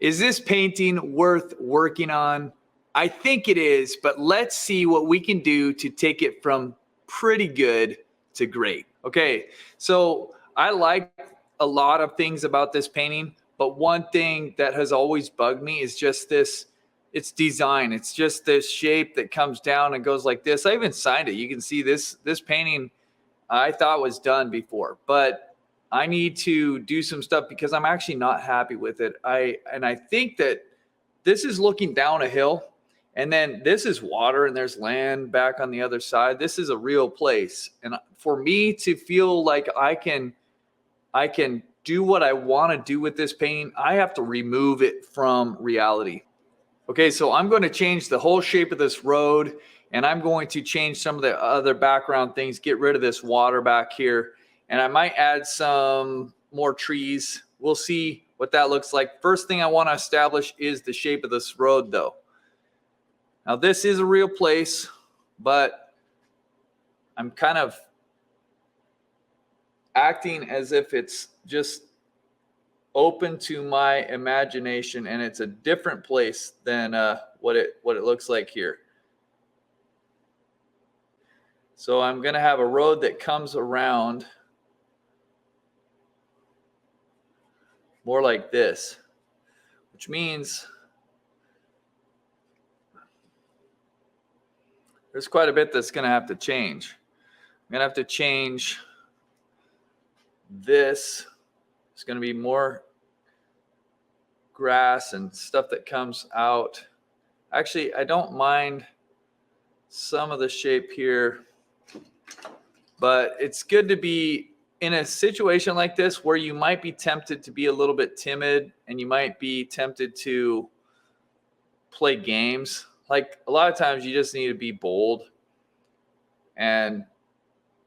Is this painting worth working on? I think it is, but let's see what we can do to take it from pretty good to great. Okay, so I like a lot of things about this painting, but one thing that has always bugged me is just this, its design. It's just this shape that comes down and goes like this. I even signed it. You can see this painting I thought was done before, but I need to do some stuff because I'm actually not happy with it. I think that this is looking down a hill, and then this is water, and there's land back on the other side. This is a real place, and for me to feel like I can do what I want to do with this painting, I have to remove it from reality. Okay, so I'm going to change the whole shape of this road, and I'm going to change some of the other background things, get rid of this water back here, and I might add some more trees. We'll see what that looks like. First thing I want to establish is the shape of this road, though. Now, this is a real place, but I'm kind of acting as if it's just open to my imagination, and it's a different place than what it looks like here. So I'm going to have a road that comes around more like this, which means there's quite a bit that's going to have to change. I'm going to have to change this. It's going to be more grass and stuff that comes out. Actually, I don't mind some of the shape here, but it's good to be in a situation like this where you might be tempted to be a little bit timid, and you might be tempted to play games. Like, a lot of times you just need to be bold and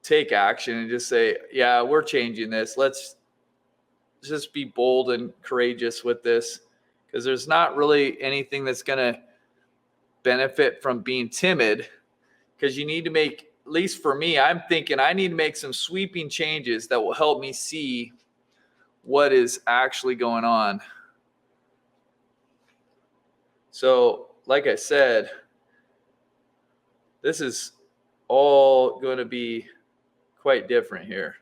take action and just say, yeah, we're changing this. Let's just be bold and courageous with this, because there's not really anything that's going to benefit from being timid, because you need to make, at least for me, I'm thinking I need to make some sweeping changes that will help me see what is actually going on. So, like I said, this is all going to be quite different here.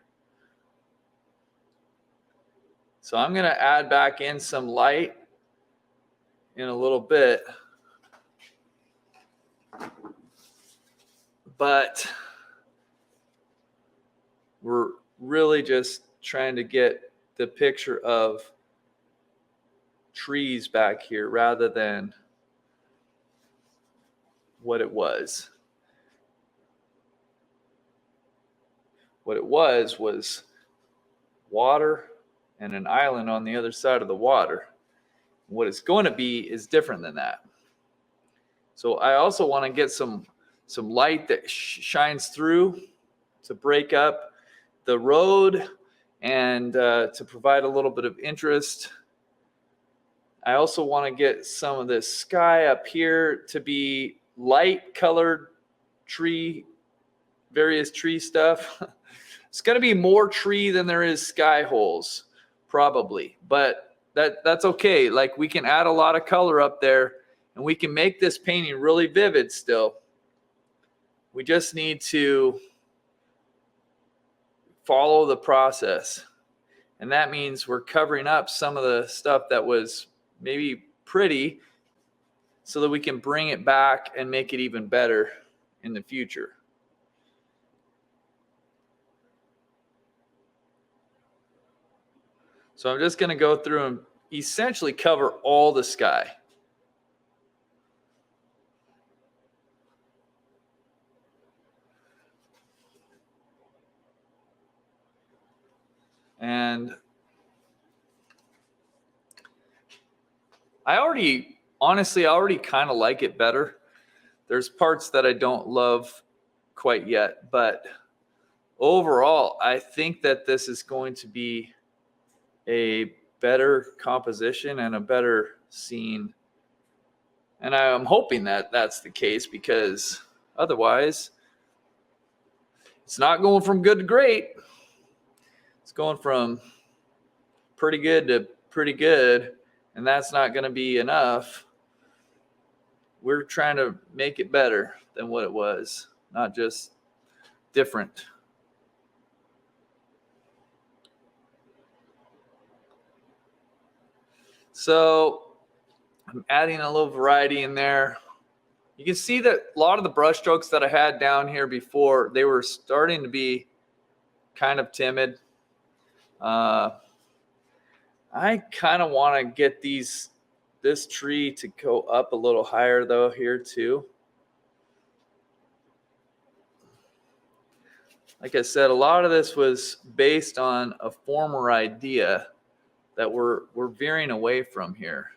So I'm going to add back in some light in a little bit. But we're really just trying to get the picture of trees back here rather than what it was. What it was water and an island on the other side of the water. What it's going to be is different than that. So I also want to get some light that shines through to break up the road and to provide a little bit of interest. I also want to get some of this sky up here to be light colored tree, various tree stuff. It's going to be more tree than there is sky holes, probably, but that's okay. Like, we can add a lot of color up there, and we can make this painting really vivid still. We just need to follow the process. And that means we're covering up some of the stuff that was maybe pretty so that we can bring it back and make it even better in the future. So I'm just going to go through and essentially cover all the sky. And I already kind of like it better. There's parts that I don't love quite yet, but overall, I think that this is going to be a better composition and a better scene. And I'm hoping that that's the case, because otherwise it's not going from good to great. It's going from pretty good to pretty good. and that's not going to be enough. We're trying to make it better than what it was, not just different. So I'm adding a little variety in there. You can see that a lot of the brush strokes that I had down here before, they were starting to be kind of timid. I kind of want to get this tree to go up a little higher though here too. Like I said, a lot of this was based on a former idea that we're veering away from here.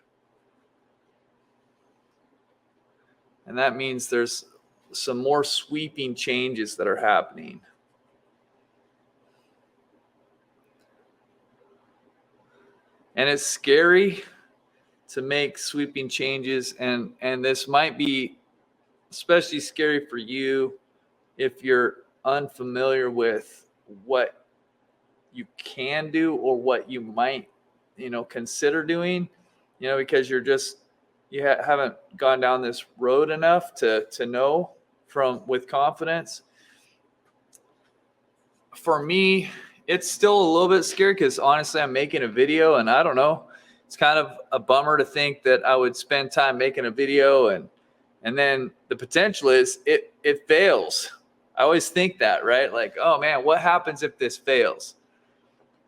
And that means there's some more sweeping changes that are happening. And it's scary to make sweeping changes, and this might be especially scary for you if you're unfamiliar with what you can do or what you might, consider doing, because you haven't gone down this road enough to know with confidence. For me, it's still a little bit scary because honestly, I'm making a video and I don't know. It's kind of a bummer to think that I would spend time making a video and then the potential is it fails. I always think that, right? Like, oh man, what happens if this fails?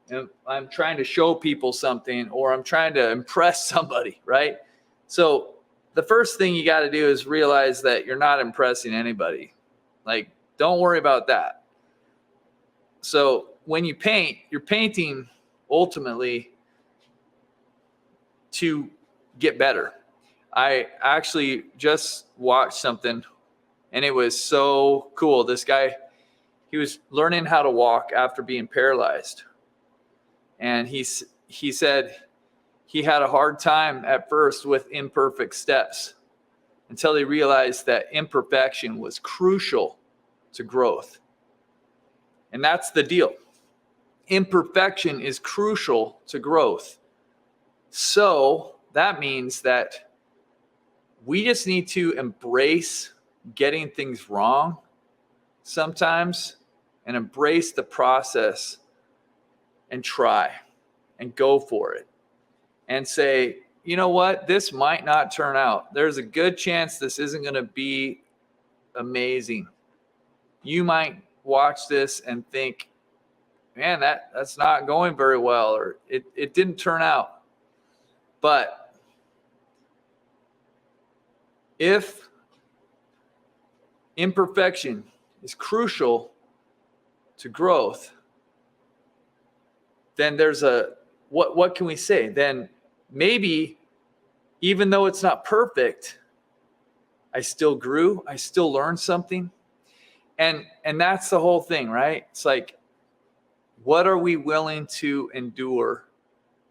And I'm trying to show people something or I'm trying to impress somebody, right? So the first thing you got to do is realize that you're not impressing anybody. Like, don't worry about that. So when you paint, you're painting ultimately to get better. I actually just watched something and it was so cool. This guy, he was learning how to walk after being paralyzed. And he said he had a hard time at first with imperfect steps until he realized that imperfection was crucial to growth. And that's the deal. Imperfection is crucial to growth. So that means that we just need to embrace getting things wrong sometimes and embrace the process and try and go for it and say, you know what, this might not turn out. There's a good chance this isn't going to be amazing. You might watch this and think, man, that's not going very well, or it didn't turn out. But if imperfection is crucial to growth, then there's what can we say? Then maybe even though it's not perfect, I still grew, I still learned something. And that's the whole thing, right? It's like, what are we willing to endure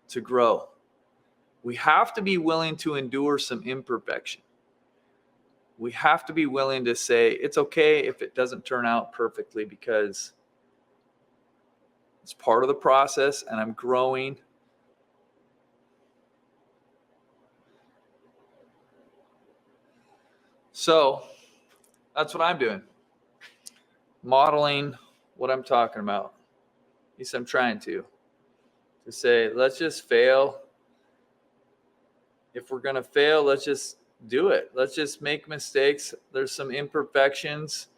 to grow? We have to be willing to endure some imperfection. We have to be willing to say, it's okay if it doesn't turn out perfectly because it's part of the process and I'm growing. So that's what I'm doing. Modeling what I'm talking about. At least I'm trying to say, let's just fail. If we're going to fail, let's just do it. Let's just make mistakes. There's some imperfections.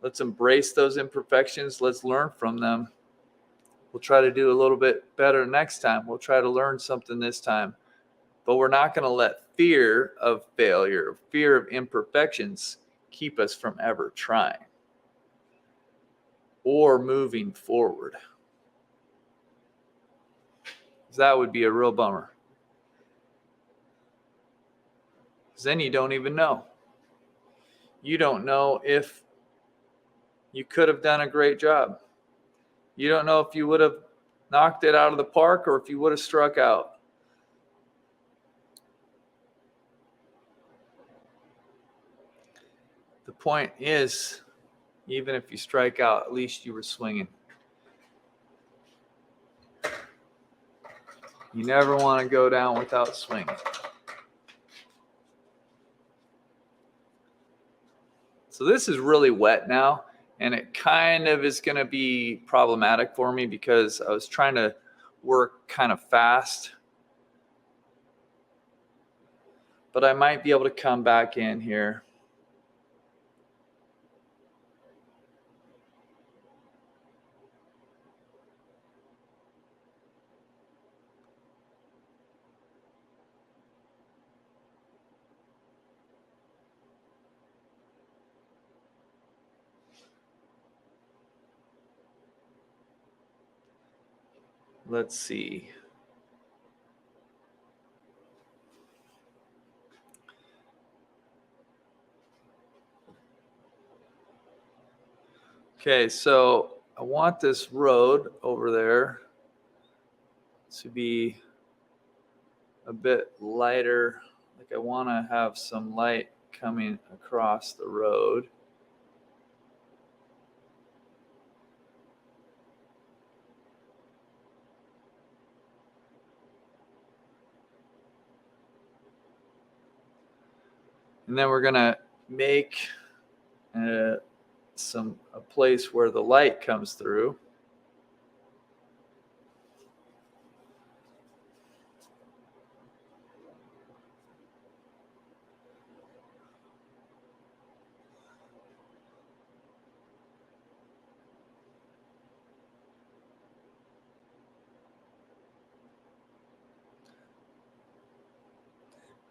Let's embrace those imperfections. Let's learn from them. We'll try to do a little bit better next time. We'll try to learn something this time. But we're not going to let fear of failure, fear of imperfections keep us from ever trying or moving forward. That would be a real bummer. Because then you don't even know. You don't know if you could have done a great job. You don't know if you would have knocked it out of the park or if you would have struck out. The point is, even if you strike out, at least you were swinging. You never want to go down without swinging. So this is really wet now, and it kind of is going to be problematic for me because I was trying to work kind of fast. But I might be able to come back in here. Let's see. Okay, so I want this road over there to be a bit lighter. Like I want to have some light coming across the road. And then we're gonna make a place where the light comes through.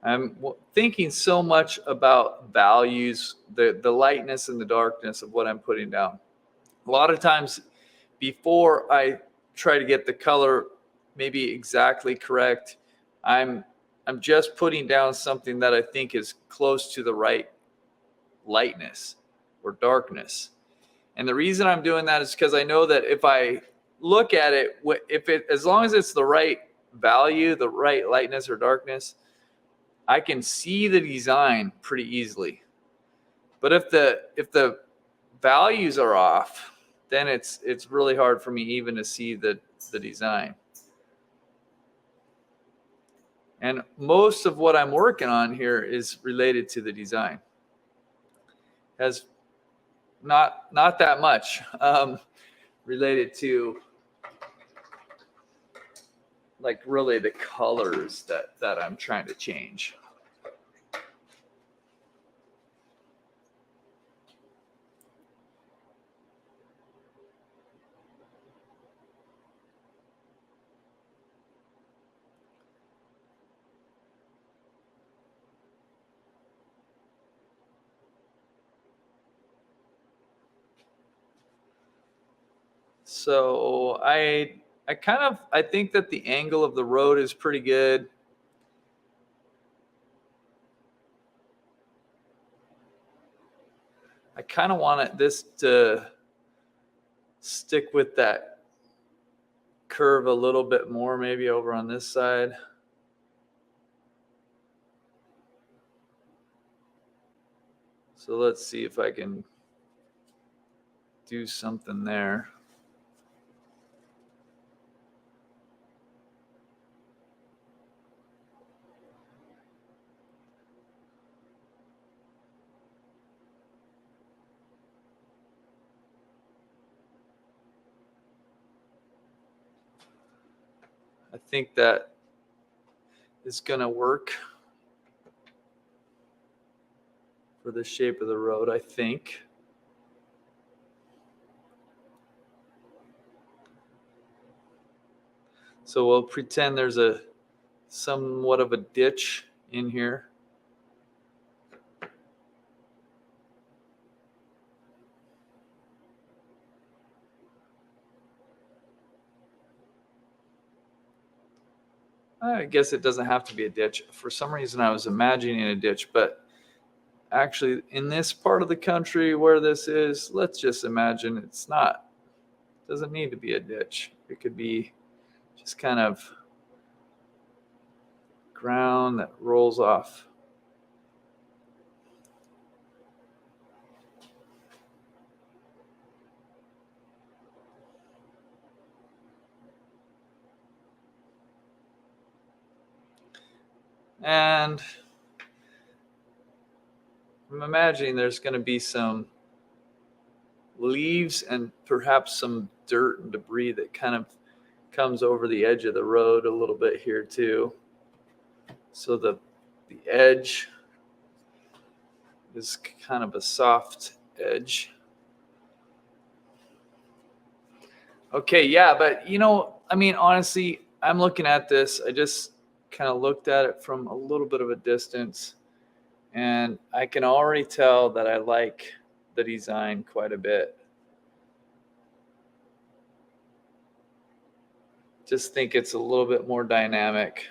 I'm thinking so much about values, the lightness and the darkness of what I'm putting down. A lot of times before I try to get the color maybe exactly correct, I'm just putting down something that I think is close to the right lightness or darkness. And the reason I'm doing that is because I know that if I look at it, as long as it's the right value, the right lightness or darkness, I can see the design pretty easily. But if the values are off, then it's really hard for me even to see the design. And most of what I'm working on here is related to the design. Has not that much related to like really the colors that I'm trying to change. So I think that the angle of the road is pretty good. I kind of want this to stick with that curve a little bit more, maybe over on this side. So let's see if I can do something there. I think that is going to work for the shape of the road, I think. So we'll pretend there's somewhat of a ditch in here. I guess it doesn't have to be a ditch. For some reason, I was imagining a ditch, but actually in this part of the country where this is, let's just imagine it's not. It doesn't need to be a ditch. It could be just kind of ground that rolls off. And I'm imagining there's going to be some leaves and perhaps some dirt and debris that kind of comes over the edge of the road a little bit here too. So the edge is kind of a soft edge. Okay, yeah, but I mean, honestly, I'm looking at this. I just kind of looked at it from a little bit of a distance, and I can already tell that I like the design quite a bit. Just think it's a little bit more dynamic.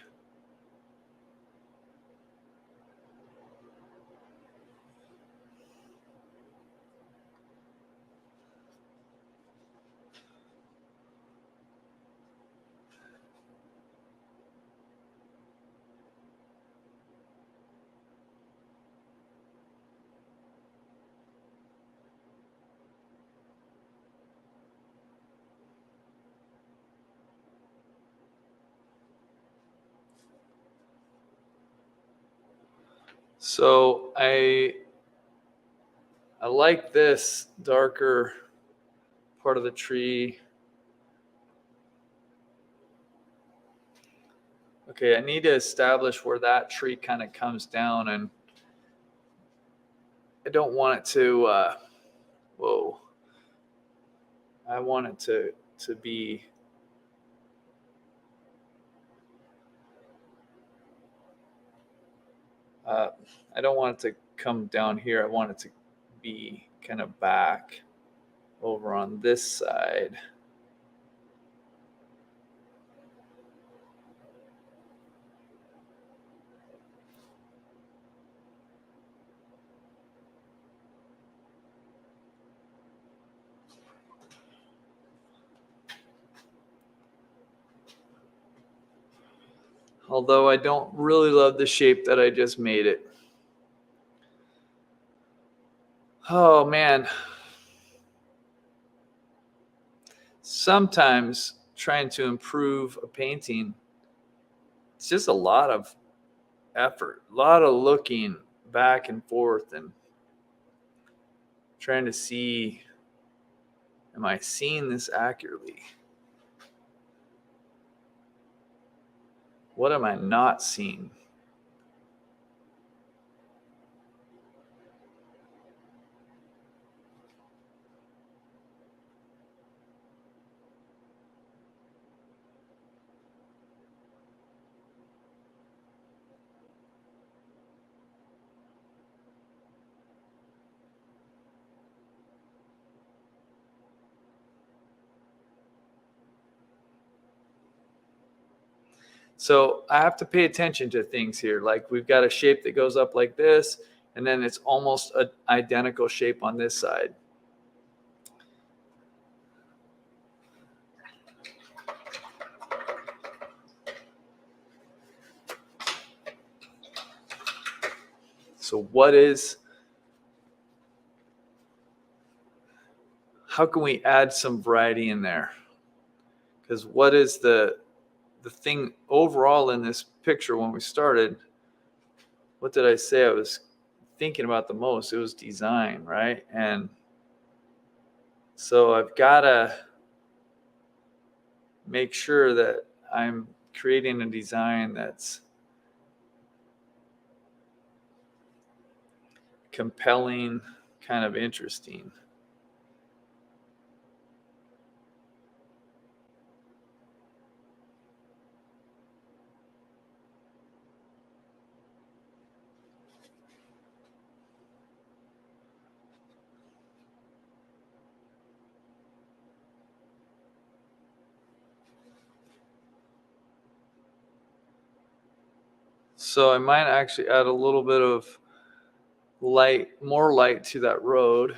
So I like this darker part of the tree. Okay, I need to establish where that tree kind of comes down, and I don't want it to, whoa, I want it to be, I don't want it to come down here. I want it to be kind of back over on this side. Although I don't really love the shape that I just made it. Oh man. Sometimes trying to improve a painting, it's just a lot of effort, a lot of looking back and forth and trying to see, am I seeing this accurately? What am I not seeing? So I have to pay attention to things here. Like we've got a shape that goes up like this, and then it's almost an identical shape on this side. So how can we add some variety in there? Because what is the thing overall in this picture when we started? What did I say I was thinking about the most? It was design, right? And so I've got to make sure that I'm creating a design that's compelling, kind of interesting. So I might actually add a little bit of light, more light to that road.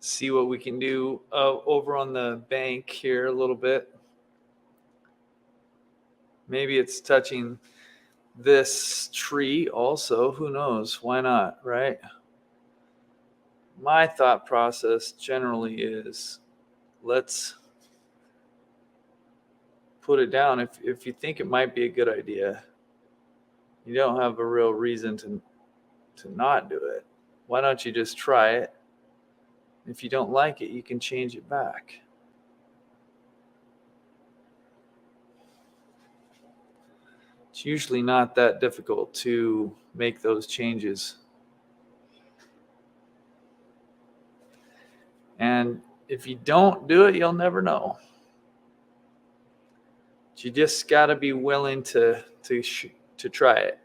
see what we can do over on the bank here a little bit. Maybe it's touching this tree also. Who knows? Why not, right? My thought process generally is, let's put it down. If you think it might be a good idea, you don't have a real reason to not do it. Why don't you just try it? If you don't like it, you can change it back. It's usually not that difficult to make those changes. And if you don't do it, you'll never know. You just got to be willing to try it.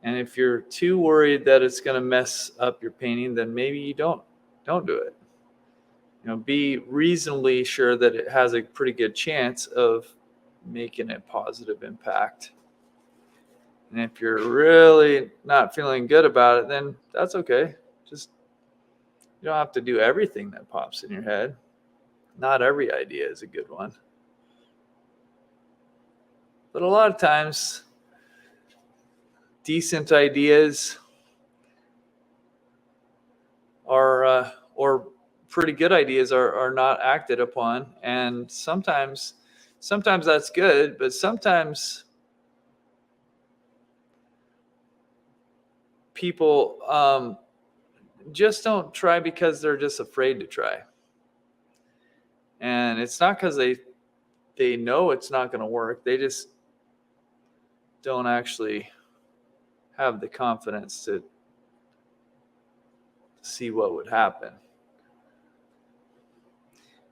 And if you're too worried that it's going to mess up your painting, then maybe you don't do it. Be reasonably sure that it has a pretty good chance of making a positive impact. And if you're really not feeling good about it, then that's okay. Just, you don't have to do everything that pops in your head. Not every idea is a good one. But a lot of times, decent ideas are, or pretty good ideas are not acted upon. And sometimes that's good, but sometimes people just don't try because they're just afraid to try. And it's not because they know it's not going to work. They just don't actually have the confidence to see what would happen.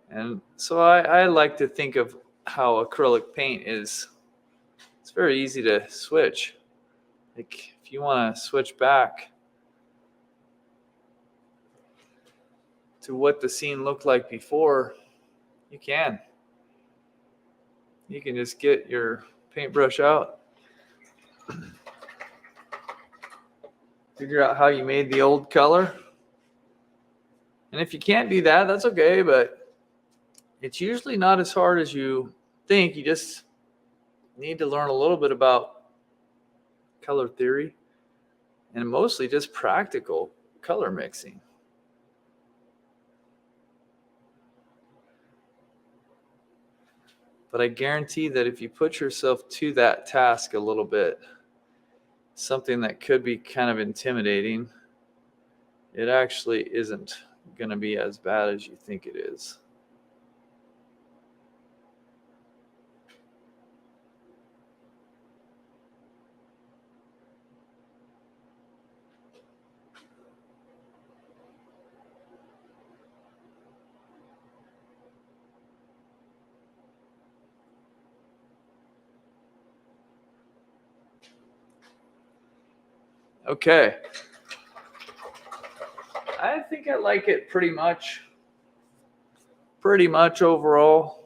And so I like to think of how acrylic paint is. It's very easy to switch. Like if you want to switch back to what the scene looked like before, you can. You can just get your paintbrush out, figure out how you made the old color. And if you can't do that, that's okay, but it's usually not as hard as you think. You just need to learn a little bit about color theory and mostly just practical color mixing. But I guarantee that if you put yourself to that task a little bit, something that could be kind of intimidating, it actually isn't going to be as bad as you think it is. Okay. I think I like it pretty much overall.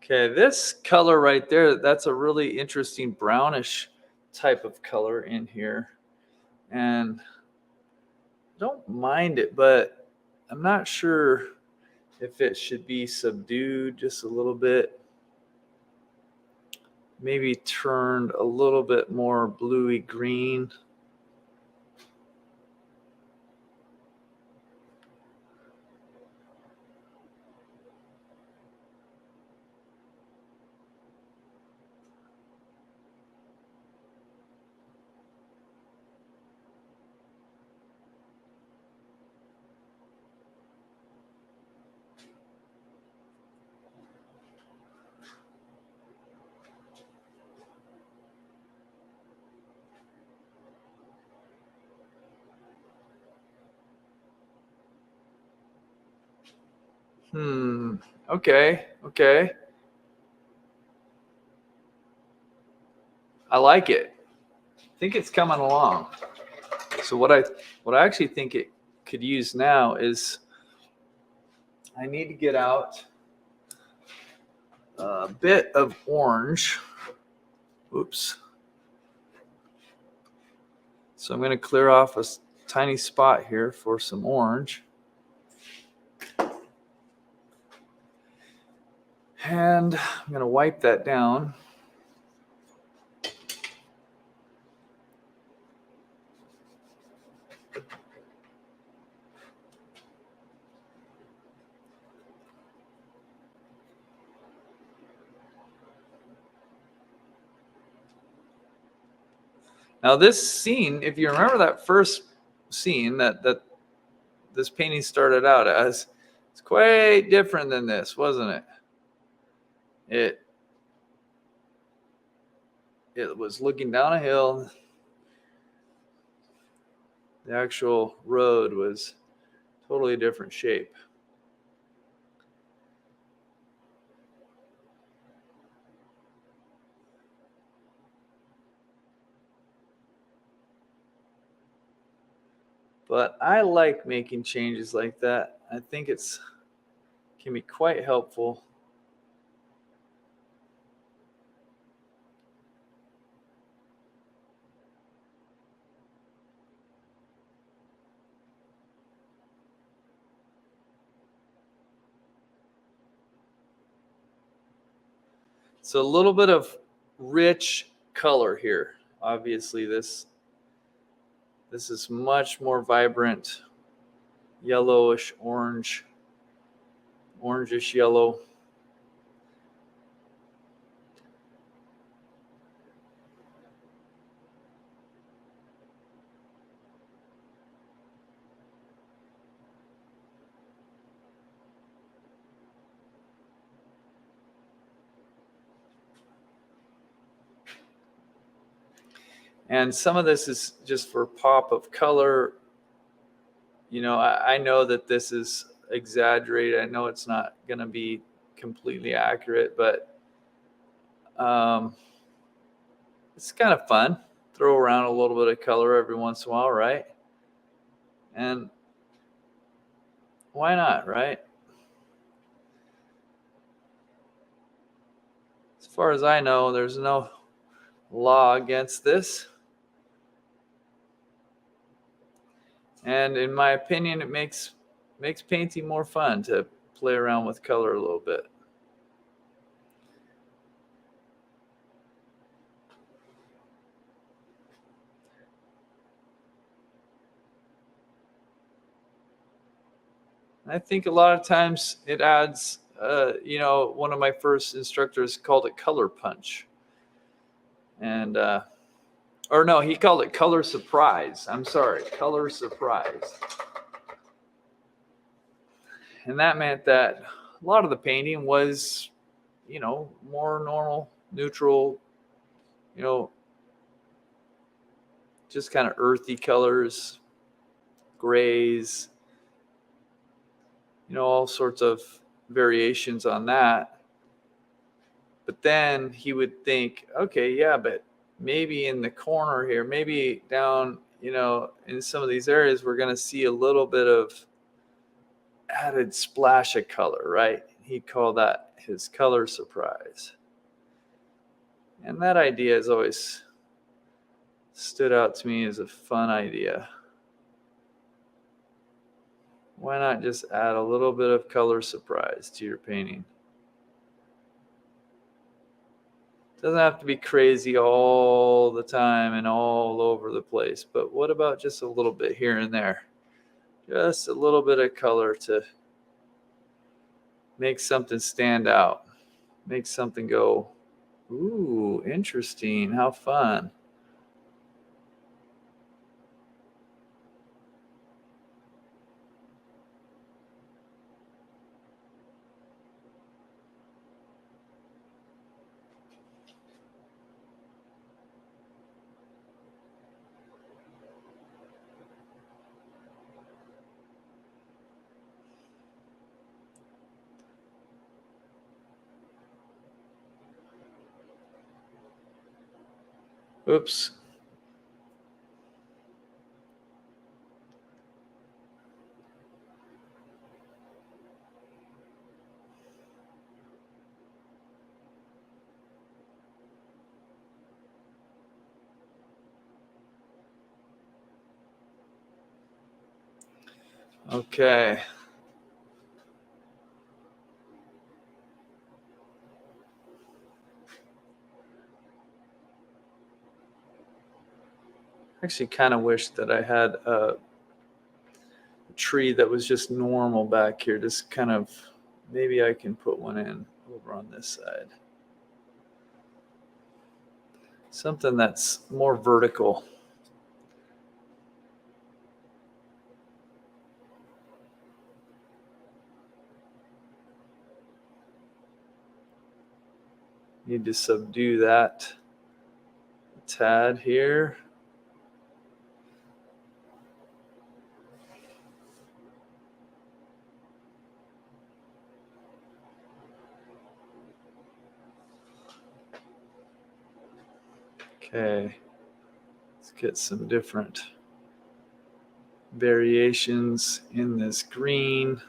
Okay, this color right there, that's a really interesting brownish type of color in here. And I don't mind it, but I'm not sure if it should be subdued just a little bit. Maybe turned a little bit more bluey green. Okay. Okay. I like it. I think it's coming along. So what I actually think it could use now is I need to get out a bit of orange. Oops. So I'm going to clear off a tiny spot here for some orange. And I'm going to wipe that down. Now this scene, if you remember that first scene that this painting started out as, it's quite different than this, wasn't it? It was looking down a hill. The actual road was totally different shape. But I like making changes like that. I think it's can be quite helpful. So a little bit of rich color here. Obviously this is much more vibrant, yellowish orange, orangish yellow. And some of this is just for pop of color. You know, I know that this is exaggerated. I know it's not going to be completely accurate, but it's kind of fun. Throw around a little bit of color every once in a while, right? And why not, right? As far as I know, there's no law against this. And in my opinion, it makes painting more fun to play around with color a little bit. I think a lot of times it adds, you know, one of my first instructors called it color punch. And, or no, he called it color surprise. I'm sorry, color surprise. And that meant that a lot of the painting was, you know, more normal, neutral, you know, just kind of earthy colors, grays, you know, all sorts of variations on that. But then he would think, okay, yeah, but maybe in the corner here, maybe down, you know, in some of these areas, we're going to see a little bit of added splash of color, right? He'd call that his color surprise. And that idea has always stood out to me as a fun idea. Why not just add a little bit of color surprise to your painting? Doesn't have to be crazy all the time and all over the place, but what about just a little bit here and there? Just a little bit of color to make something stand out, make something go, ooh, interesting, how fun. Oops. Okay. Actually kind of wish that I had a tree that was just normal back here. Just kind of, maybe I can put one in over on this side. Something that's more vertical. Need to subdue that a tad here. Okay, let's get some different variations in this green.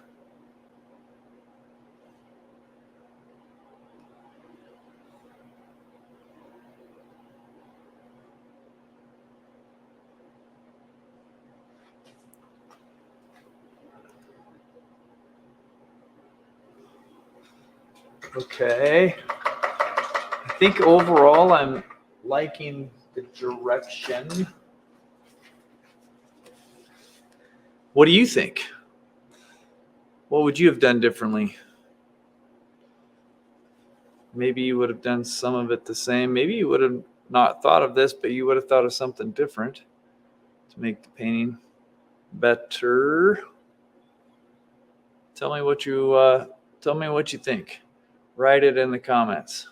Okay, I think overall I'm liking the direction. What do you think? What would you have done differently? Maybe you would have done some of it the same. Maybe you would have not thought of this, but you would have thought of something different to make the painting better. Tell me what you think. Write it in the comments.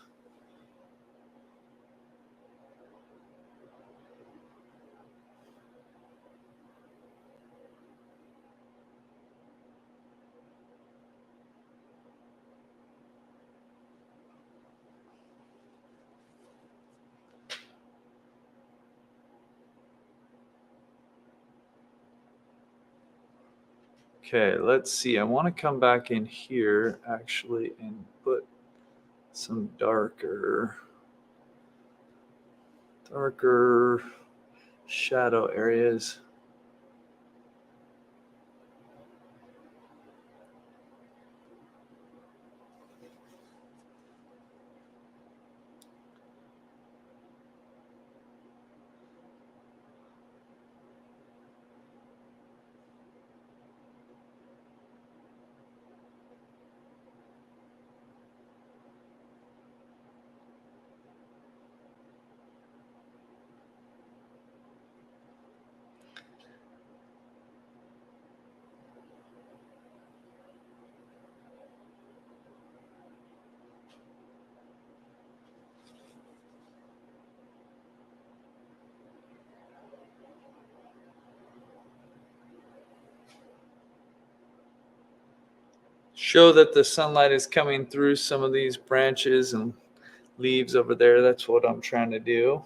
Okay, let's see. I want to come back in here actually and put some darker shadow areas. Show that the sunlight is coming through some of these branches and leaves over there. That's what I'm trying to do.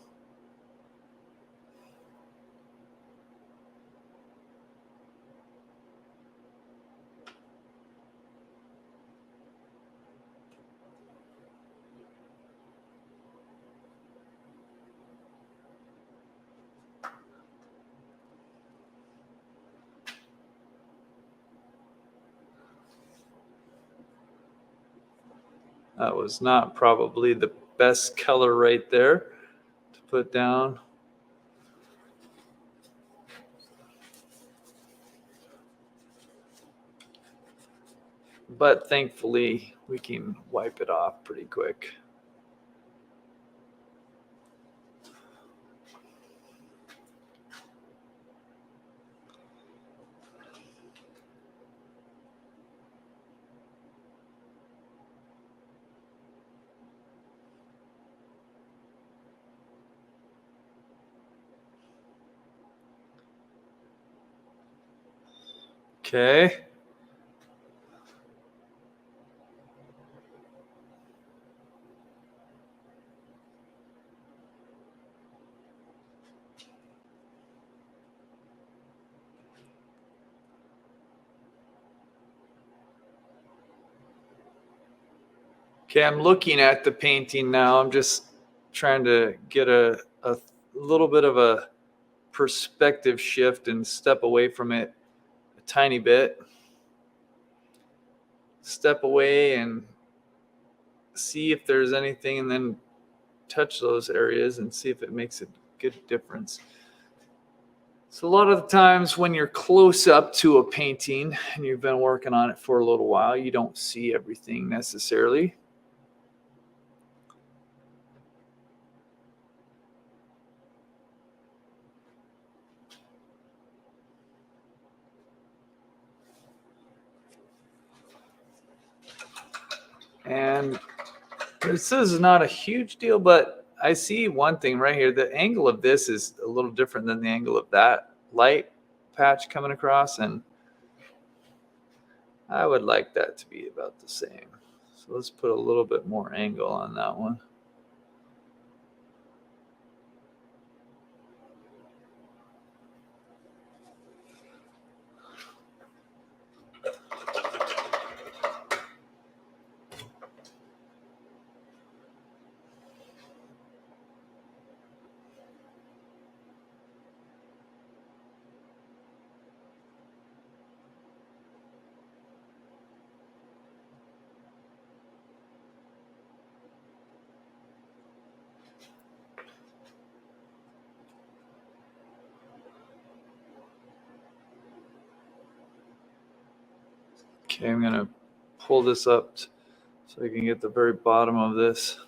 That was not probably the best color right there to put down. But thankfully, we can wipe it off pretty quick. Okay. Okay, I'm looking at the painting now. I'm just trying to get a little bit of a perspective shift and step away from it a tiny bit. Step away and see if there's anything, and then touch those areas and see if it makes a good difference. So a lot of the times when you're close up to a painting and you've been working on it for a little while, you don't see everything necessarily. And this is not a huge deal, but I see one thing right here. The angle of this is a little different than the angle of that light patch coming across, and I would like that to be about the same. So let's put a little bit more angle on that one. Okay, I'm gonna pull this up so I can get the very bottom of this.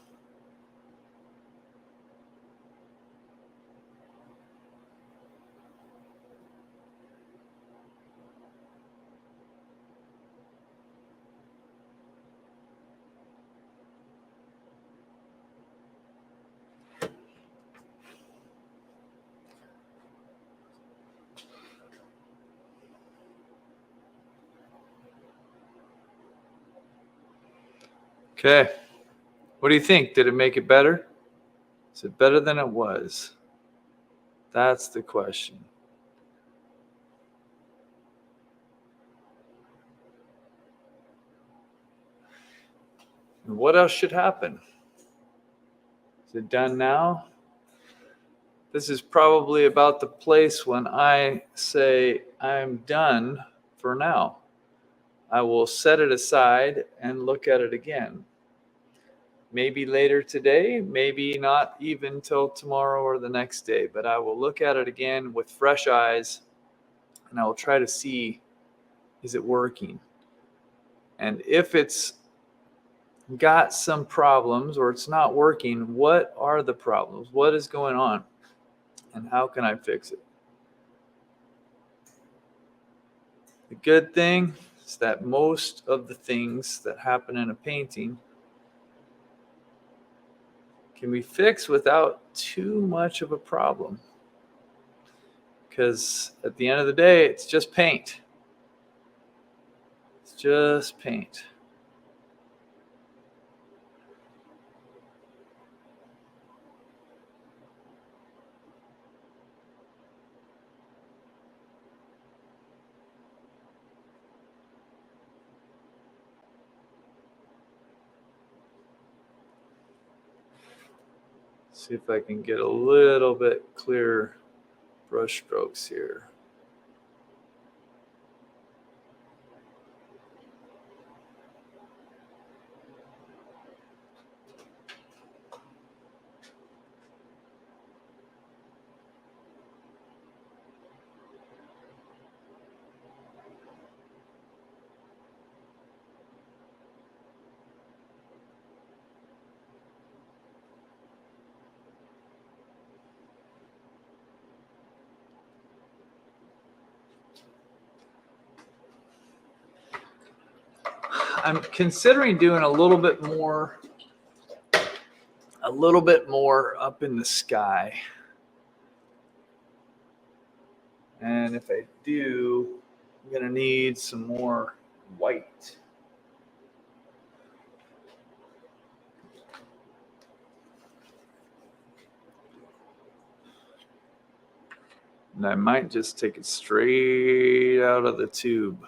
Okay, what do you think? Did it make it better? Is it better than it was? That's the question. And what else should happen? Is it done now? This is probably about the place when I say I'm done for now. I will set it aside and look at it again. Maybe later today, maybe not even till tomorrow or the next day, but I will look at it again with fresh eyes and I will try to see, is it working? And if it's got some problems or it's not working, what are the problems? What is going on? And how can I fix it? The good thing is that most of the things that happen in a painting can be fixed without too much of a problem. Because at the end of the day, it's just paint. It's just paint. See if I can get a little bit clearer brush strokes here. I'm considering doing a little bit more up in the sky. And if I do, I'm going to need some more white. And I might just take it straight out of the tube.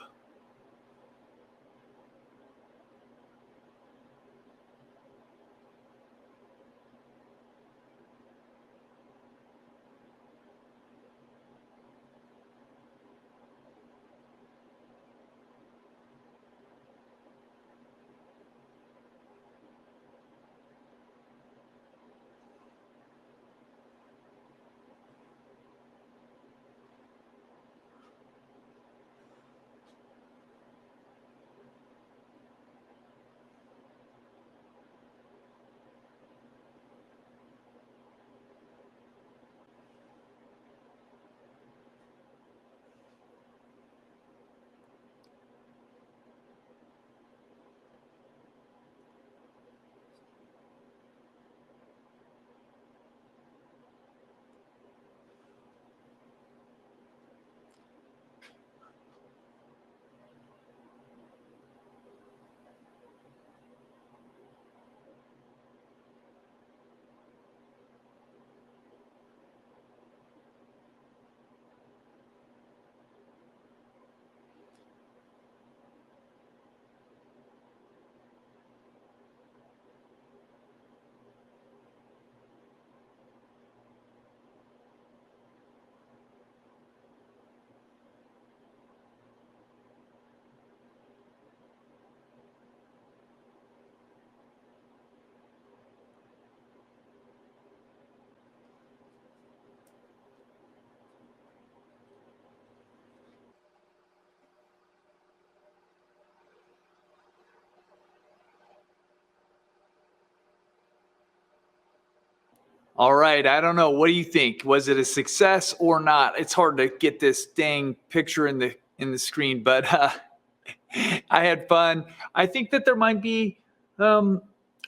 All right. I don't know. What do you think? Was it a success or not? It's hard to get this dang picture in the screen, but I had fun. I think that there might be a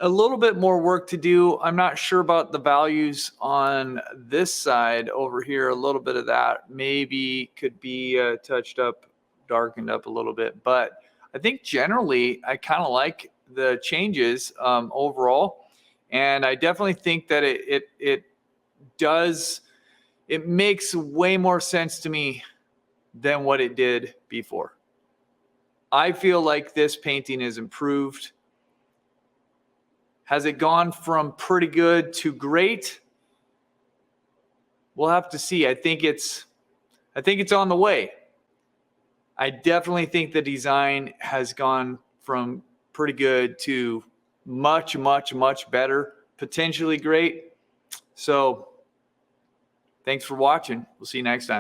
little bit more work to do. I'm not sure about the values on this side over here. A little bit of that maybe could be touched up, darkened up a little bit, but I think generally I kind of like the changes overall. And I definitely think that it makes way more sense to me than what it did before. I feel like this painting is improved. Has it gone from pretty good to great? We'll have to see. I think it's on the way. I definitely think the design has gone from pretty good to much, much, much better, potentially great. So thanks for watching. We'll see you next time.